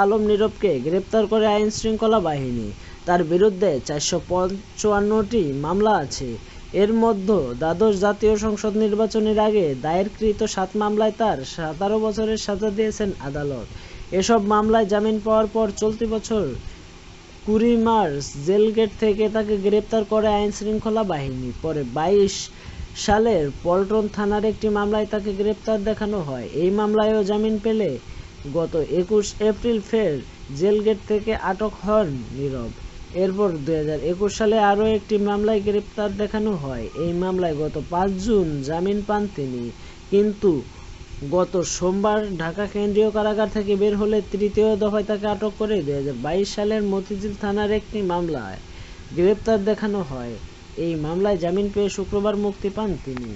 আলম নীরবকে গ্রেপ্তার করে আইন শৃঙ্খলা বাহিনী। তার বিরুদ্ধে 455টি মামলা আছে। এর মধ্যে দ্বাদশ জাতীয় সংসদ নির্বাচনের আগে দায়েরকৃত 7 মামলায় তার 17 বছরের সাজা দিয়েছেন আদালত। এসব মামলায় জামিন পাওয়ার পর চলতি বছর 20 মার্চ জেলগেট থেকে তাকে গ্রেপ্তার করে আইন শৃঙ্খলা বাহিনী। পরে 22 সালের পল্টন থানার একটি মামলায় তাকে গ্রেপ্তার দেখানো হয়। এই মামলায়ও জামিন পেলে গত 21 এপ্রিল ফের জেলগেট থেকে আটক হন নীরব। এরপর 2021 সালে আরও একটি মামলায় গ্রেপ্তার দেখানো হয়। এই মামলায় গত 5 জুন জামিন পান তিনি, কিন্তু গত সোমবার ঢাকা কেন্দ্রীয় কারাগার থেকে বের হলে তৃতীয় দফায় তাকে আটক করে 2022 সালের মতিঝিল থানার একটি মামলায় গ্রেপ্তার দেখানো হয়। এই মামলায় জামিন পেয়ে শুক্রবার মুক্তি পান তিনি।